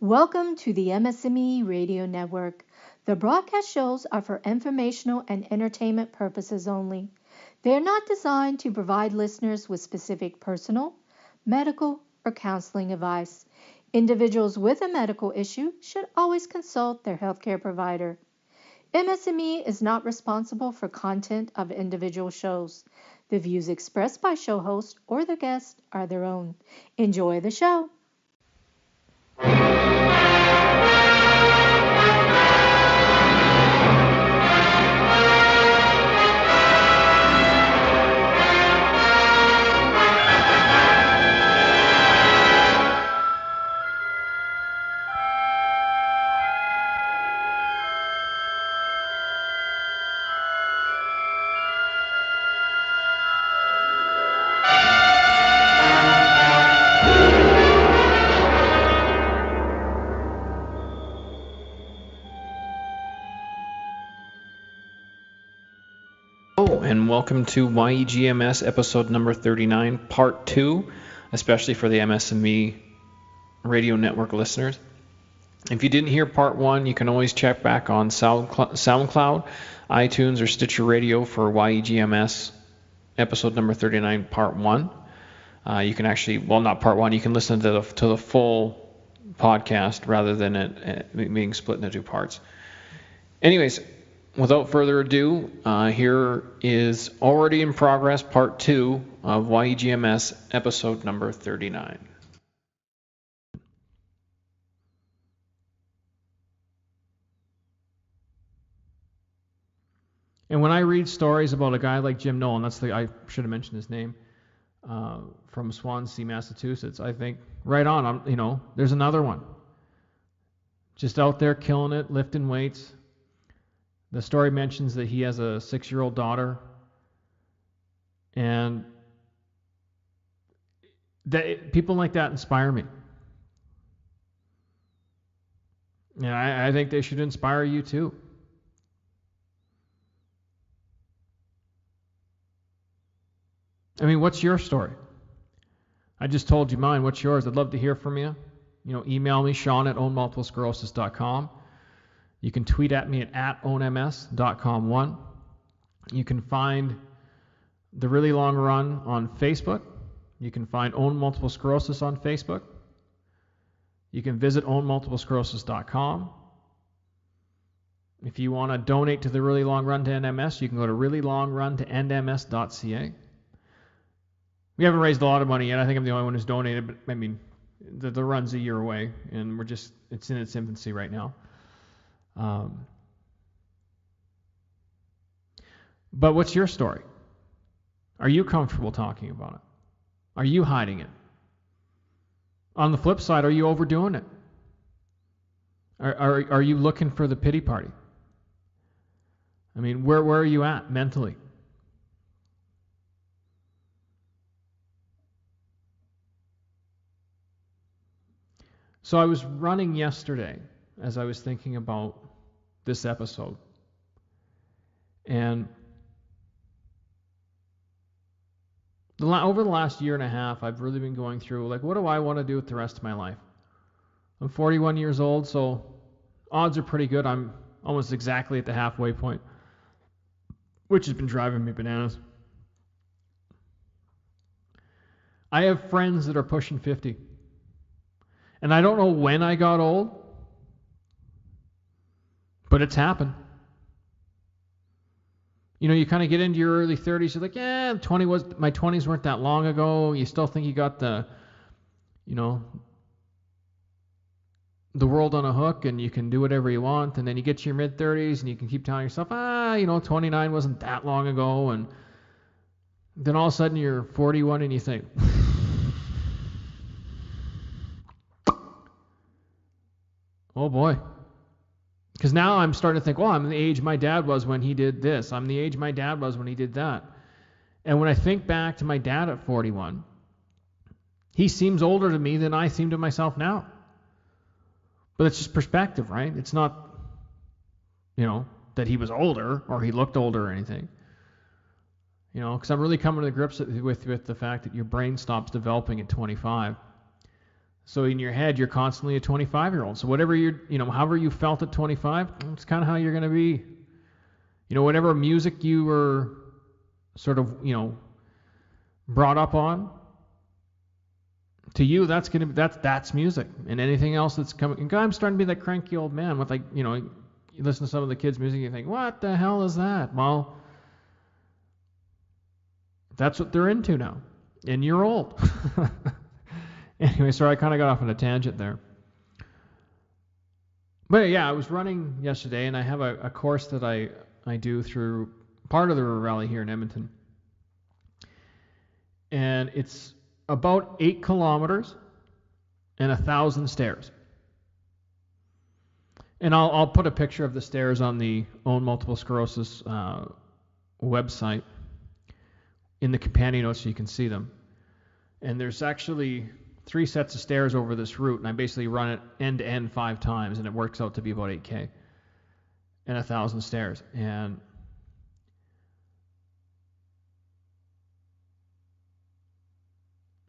Welcome to the MS&Me Radio Network. The broadcast shows are for informational and entertainment purposes only. They are not designed to provide listeners with specific personal, medical, or counseling advice. Individuals with a medical issue should always consult their healthcare provider. MS&Me is not responsible for content of individual shows. The views expressed by show host or the guest are their own. Enjoy the show. And welcome to YEGMS episode number 39, part 2, especially for the MS&Me radio network listeners. If you didn't hear part 1, you can always check back on SoundCloud, iTunes, or Stitcher Radio for YEGMS episode number 39, part 1. You can actually, well, not part 1, you can listen to the full podcast rather than it being split into two parts. Anyways, without further ado, here is already in progress part 2 of YEGMS episode number 39. And when I read stories about a guy like Jim Nolan, I should have mentioned his name, from Swansea, Massachusetts, I think, right on, there's another one. Just out there killing it, lifting weights. The story mentions that he has a 6-year-old daughter, and people like that inspire me. And I think they should inspire you too. I mean, what's your story? I just told you mine. What's yours? I'd love to hear from you. Email me, Sean@ownmultiplesclerosis.com. You can tweet at me at ownms.com1. You can find The Really Long Run on Facebook. You can find Own Multiple Sclerosis on Facebook. You can visit ownmultiplesclerosis.com. If you want to donate to The Really Long Run to End MS, you can go to reallyLongRunToEndMS.ca. We haven't raised a lot of money yet. I think I'm the only one who's donated, but I mean, the run's a year away, and it's in its infancy right now. But what's your story? Are you comfortable talking about it? Are you hiding it? On the flip side, are you overdoing it? Are you looking for the pity party? I mean, where are you at mentally? So I was running yesterday as I was thinking about this episode. And over the last year and a half, I've really been going through, what do I want to do with the rest of my life? I'm 41 years old, so odds are pretty good. I'm almost exactly at the halfway point, which has been driving me bananas. I have friends that are pushing 50. And I don't know when I got old, but it's happened. You kind of get into your early 30s, you're like, my 20s weren't that long ago. You still think you got the world on a hook and you can do whatever you want. And then you get to your mid-30s and you can keep telling yourself, 29 wasn't that long ago. And then all of a sudden you're 41 and you think, oh boy. Because now I'm starting to think, I'm the age my dad was when he did this. I'm the age my dad was when he did that. And when I think back to my dad at 41, he seems older to me than I seem to myself now. But it's just perspective, right? It's not, that he was older or he looked older or anything. Because I'm really coming to grips with the fact that your brain stops developing at 25. So in your head, you're constantly a 25-year-old. So whatever however you felt at 25, it's kind of how you're going to be. Whatever music you were sort of, brought up on, to you, that's music. And anything else that's coming, and I'm starting to be that cranky old man with you listen to some of the kids' music, you think, what the hell is that? Well, that's what they're into now. And you're old. Anyway, sorry, I kind of got off on a tangent there. But yeah, I was running yesterday, and I have a course that I do through part of the rally here in Edmonton. And it's about 8 kilometers and 1,000 stairs. And I'll put a picture of the stairs on the Own Multiple Sclerosis website in the companion notes so you can see them. And there's actually 3 sets of stairs over this route, and I basically run it end to end 5 times, and it works out to be about 8K and 1,000 stairs. And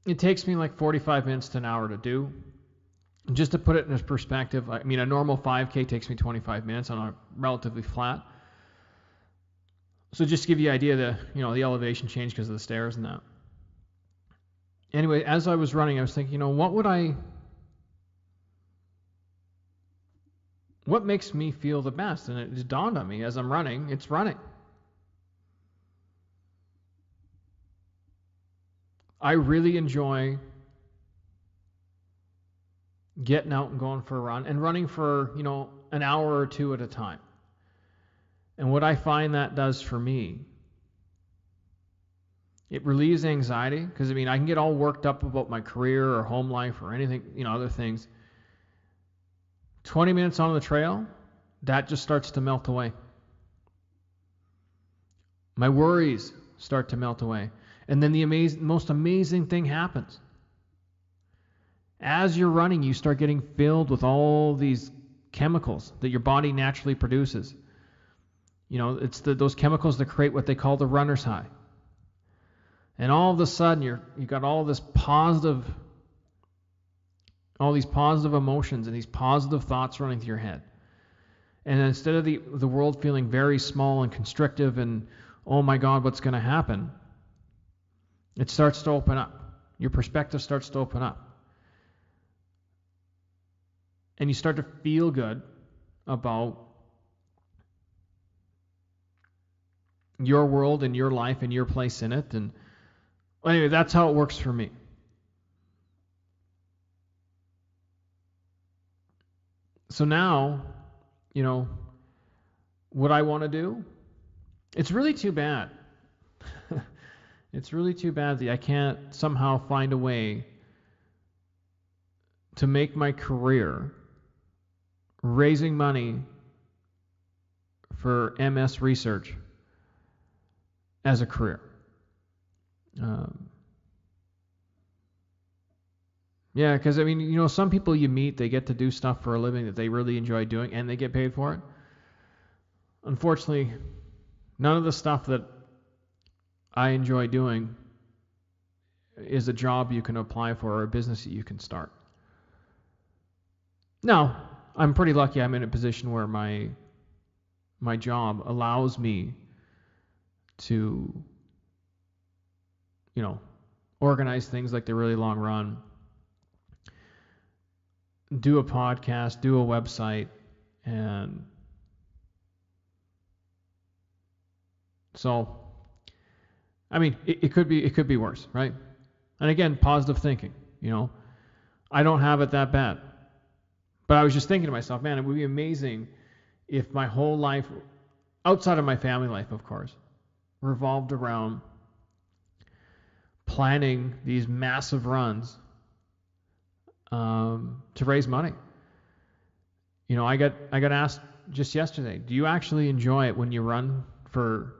it takes me like 45 minutes to an hour to do. Just to put it in perspective, I mean, a normal 5K takes me 25 minutes on a relatively flat. So just to give you an idea, the elevation change because of the stairs and that. Anyway, as I was running, I was thinking, what makes me feel the best? And it just dawned on me as I'm running, it's running. I really enjoy getting out and going for a run and running for, an hour or 2 at a time. And what I find that does for me, it relieves anxiety, because I can get all worked up about my career or home life or anything, other things. 20 minutes on the trail, that just starts to melt away. My worries start to melt away. And then the most amazing thing happens. As you're running, you start getting filled with all these chemicals that your body naturally produces. It's those chemicals that create what they call the runner's high. And all of a sudden, you've got all these positive emotions and these positive thoughts running through your head. And instead of the world feeling very small and constrictive and, oh my God, what's going to happen? It starts to open up. Your perspective starts to open up. And you start to feel good about your world and your life and your place in it. And anyway, that's how it works for me. So now, what I want to do, it's really too bad. It's really too bad that I can't somehow find a way to make my career raising money for MS research as a career. Yeah, because some people you meet, they get to do stuff for a living that they really enjoy doing, and they get paid for it. Unfortunately, none of the stuff that I enjoy doing is a job you can apply for or a business that you can start. Now, I'm pretty lucky I'm in a position where my job allows me to, organize things like the Really Long Run, do a podcast, do a website, and so, it could be worse, right? And again, positive thinking, I don't have it that bad. But I was just thinking to myself, man, it would be amazing if my whole life, outside of my family life, of course, revolved around planning these massive runs to raise money. I got asked just yesterday, do you actually enjoy it when you run for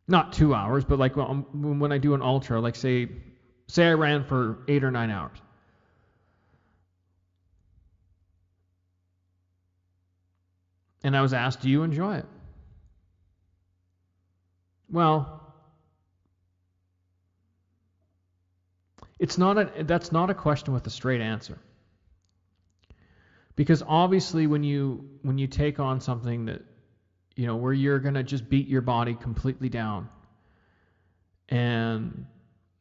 not 2 hours, but like when I do an ultra, like say I ran for 8 or 9 hours. And I was asked, do you enjoy it? Well, that's not a question with a straight answer. Because obviously when you take on something that, where you're going to just beat your body completely down, and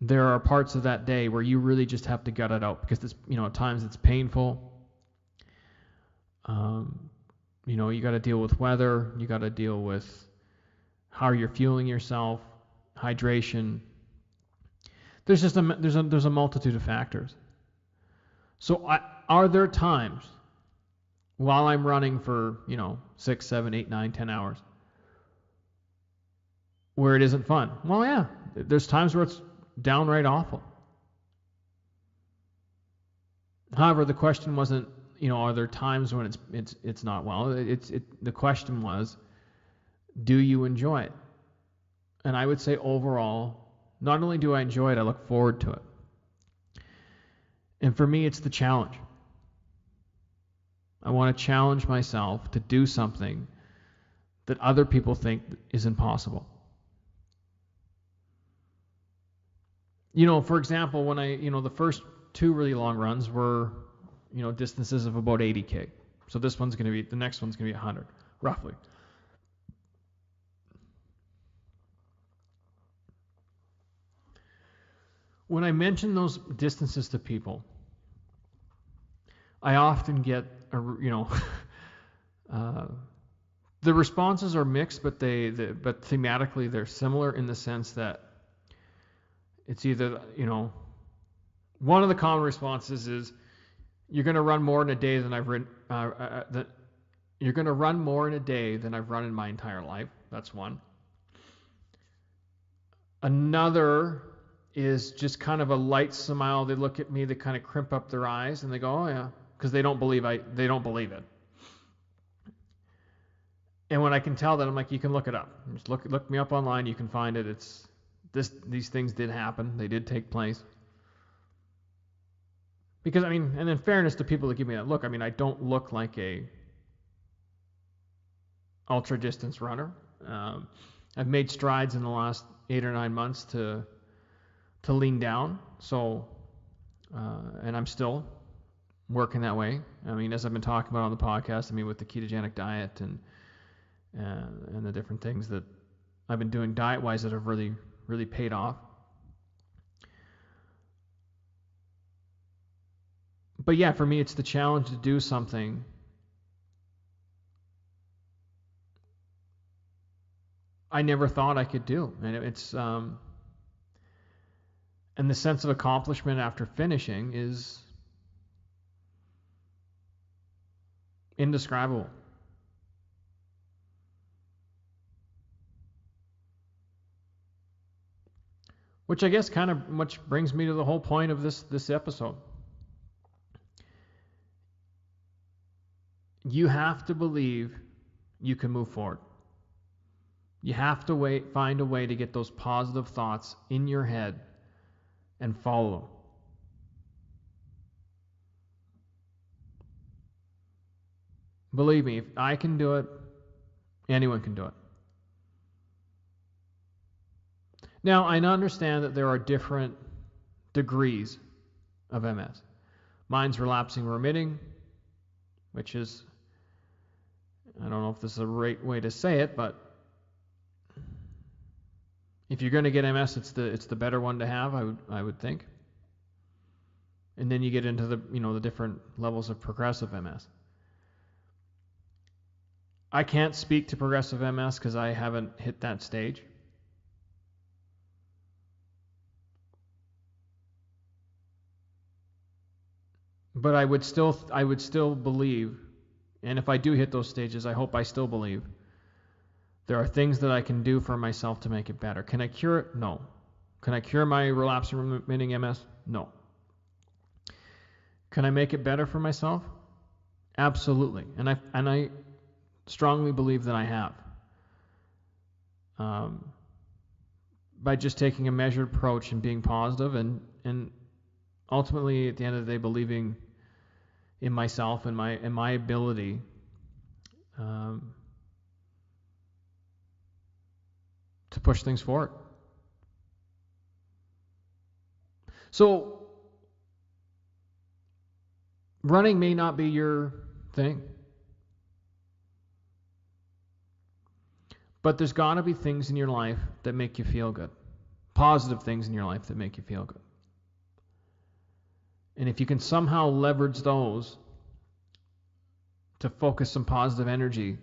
there are parts of that day where you really just have to gut it out because it's, at times it's painful. You got to deal with weather, you got to deal with how you're fueling yourself, hydration. There's just there's a multitude of factors. So are there times while I'm running for 6, 7, 8, 9, 10 hours where it isn't fun? Well, yeah, there's times where it's downright awful. However, the question wasn't, are there times when it's not well? The question was, do you enjoy it? And I would say overall, not only do I enjoy it, I look forward to it. And for me, it's the challenge. I want to challenge myself to do something that other people think is impossible. For example, when the first 2 really long runs were, distances of about 80K. So the next one's going to be 100, roughly. When I mention those distances to people, I often get, the responses are mixed, but but thematically they're similar in the sense that it's either, one of the common responses is, you're going to run more in a day than I've ridden. You're going to run more in a day than I've run in my entire life. That's one. Another is just kind of a light smile. They look at me, they kind of crimp up their eyes, and they go, "Oh yeah," because they don't believe it. And when I can tell that, I'm like, you can look it up. Just look me up online. You can find it. These things did happen. They did take place. Because, and in fairness to people that give me that look, I don't look like a ultra distance runner. I've made strides in the last 8 or 9 months to lean down. So, and I'm still working that way. As I've been talking about on the podcast, with the ketogenic diet and the different things that I've been doing diet-wise that have really, really paid off. But yeah, for me, it's the challenge to do something I never thought I could do. And it's, and the sense of accomplishment after finishing is indescribable. Which I guess kind of much brings me to the whole point of this episode. You have to believe you can move forward. You have to find a way to get those positive thoughts in your head and follow them. Believe me, if I can do it, anyone can do it. Now, I understand that there are different degrees of MS. Mine's relapsing remitting, which is, I don't know if this is the right way to say it, but if you're going to get MS, it's the better one to have, I would think. And then you get into the different levels of progressive MS. I can't speak to progressive MS because I haven't hit that stage. But I would still believe, and if I do hit those stages, I hope I still believe there are things that I can do for myself to make it better. Can I cure it? No. Can I cure my relapsing remitting MS? No. Can I make it better for myself? Absolutely. And I strongly believe that I have. By just taking a measured approach and being positive and ultimately at the end of the day believing in myself and my ability to push things forward. So Running may not be your thing. But there's got to be things in your life that make you feel good. Positive things in your life that make you feel good. And if you can somehow leverage those to focus some positive energy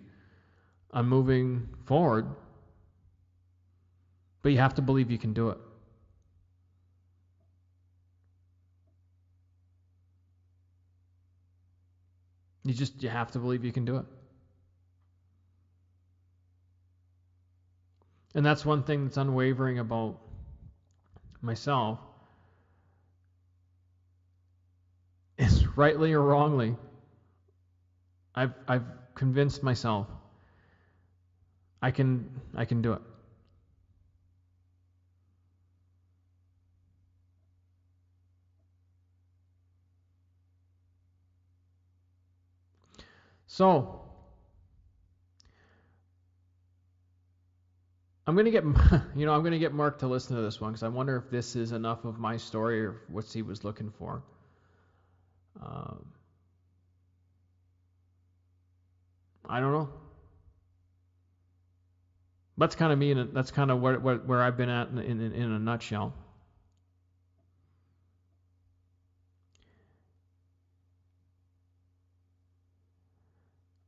on moving forward, but you have to believe you can do it. You have to believe you can do it. And that's one thing that's unwavering about myself, is rightly or wrongly, I've convinced myself I can do it. So I'm gonna get Mark to listen to this one, because I wonder if this is enough of my story or what he was looking for. I don't know. That's kind of me, and that's kind of where I've been at in a nutshell.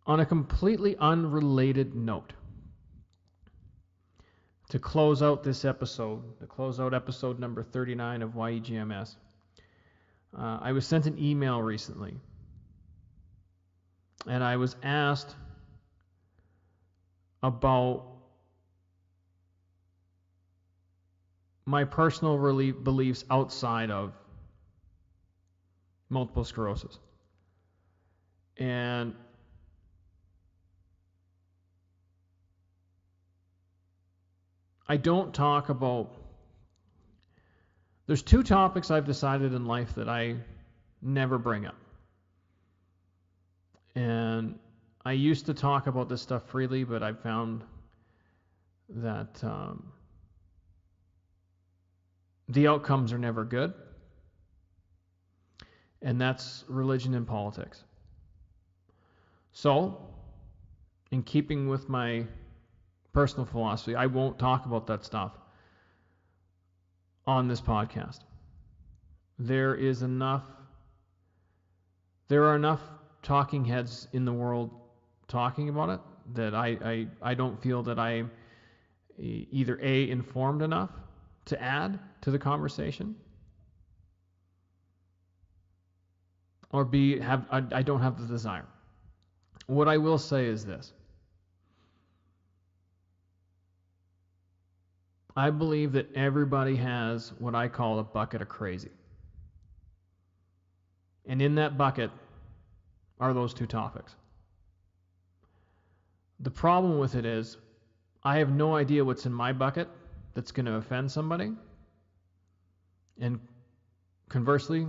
On a completely unrelated note, to close out this episode, to close out episode number 39 of YEGMS, I was sent an email recently, and I was asked about my personal beliefs outside of multiple sclerosis. And I don't talk about... There's two topics I've decided in life that I never bring up. And I used to talk about this stuff freely, but I found that the outcomes are never good. And that's religion and politics. So, in keeping with my personal philosophy, I won't talk about that stuff on this podcast. There are enough talking heads in the world talking about it that I don't feel that I'm either A, informed enough to add to the conversation, or B, I don't have the desire. What I will say is this. I believe that everybody has what I call a bucket of crazy. And in that bucket are those two topics. The problem with it is I have no idea what's in my bucket that's going to offend somebody. And conversely,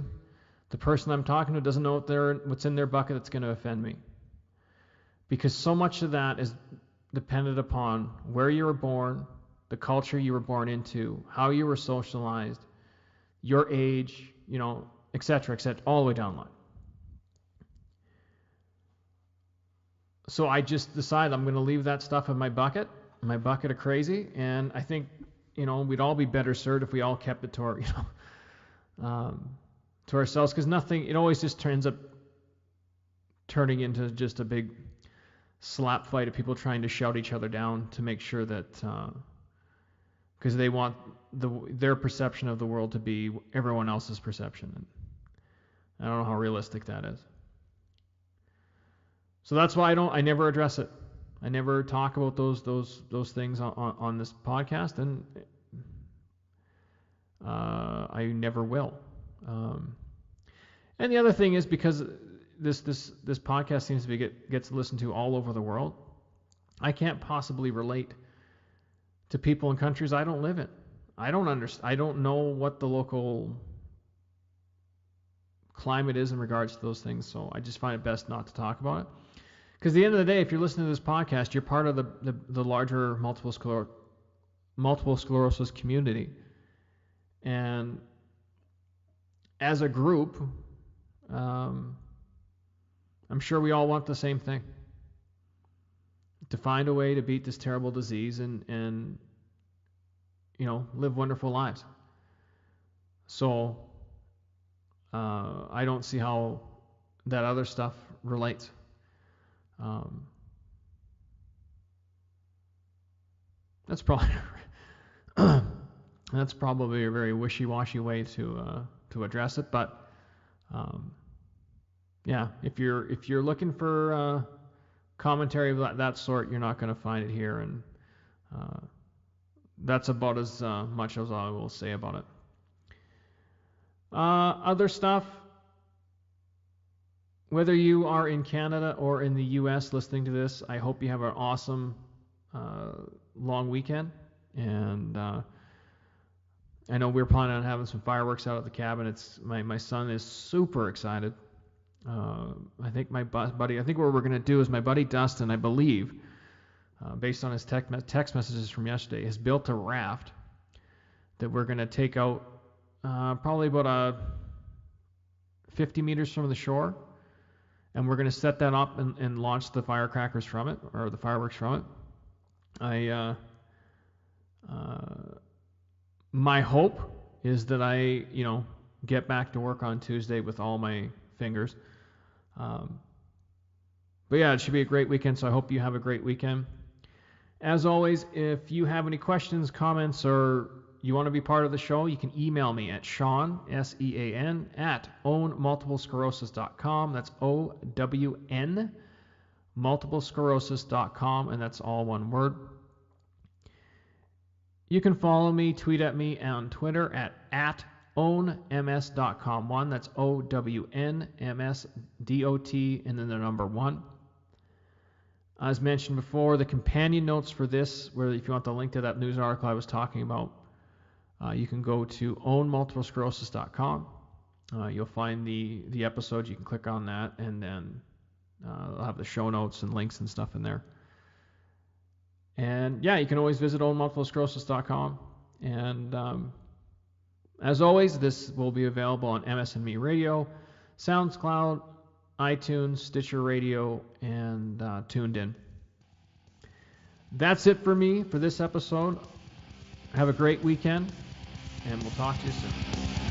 the person I'm talking to doesn't know what's in their bucket that's going to offend me. Because so much of that is dependent upon where you were born, the culture you were born into, how you were socialized, your age, etc., all the way down the line. So I just decided I'm going to leave that stuff in my bucket of crazy, and I think, we'd all be better served if we all kept it to our, to ourselves, because it always just ends up turning into just a big slap fight of people trying to shout each other down to make sure that, because they want their perception of the world to be everyone else's perception. And I don't know how realistic that is. So that's why I never address it. I never talk about those things on this podcast, and I never will. And the other thing is, because this podcast seems to be gets listened to all over the world, I can't possibly relate to people in countries I don't live in. I don't know what the local climate is in regards to those things, so I just find it best not to talk about it. Because at the end of the day, if you're listening to this podcast, you're part of the larger multiple sclerosis community. And as a group, I'm sure we all want the same thing. To find a way to beat this terrible disease and live wonderful lives. So I don't see how that other stuff relates. That's probably that's probably a very wishy-washy way to address it, but yeah, if you're looking for commentary of that sort, you're not going to find it here, and that's about as much as I will say about it. Other stuff, whether you are in Canada or in the US listening to this, I hope you have an awesome long weekend. And I know we're planning on having some fireworks out at the cabin. It's my son is super excited. I think what we're going to do is my buddy Dustin, I believe, based on his text messages from yesterday, has built a raft that we're going to take out probably about 50 meters from the shore, and we're going to set that up and launch the firecrackers from it, or the fireworks from it. My hope is that I get back to work on Tuesday with all my fingers. But yeah, it should be a great weekend, so I hope you have a great weekend. As always, if you have any questions, comments, or you want to be part of the show, you can email me at Sean, SEAN, at ownmultiplesclerosis.com. That's OWN, multiplesclerosis.com, and that's all one word. You can follow me, tweet at me on Twitter at ownms.com1. That's OWNMSDOT, and then the number 1. As mentioned before, the companion notes for this, where if you want the link to that news article I was talking about, you can go to ownmultiplesclerosis.com. You'll find the episode. You can click on that, and then I'll have the show notes and links and stuff in there. And yeah, you can always visit ownmultiplesclerosis.com. And as always, this will be available on MS&Me Radio, SoundCloud, iTunes, Stitcher Radio, and Tuned In. That's it for me for this episode. Have a great weekend, and we'll talk to you soon.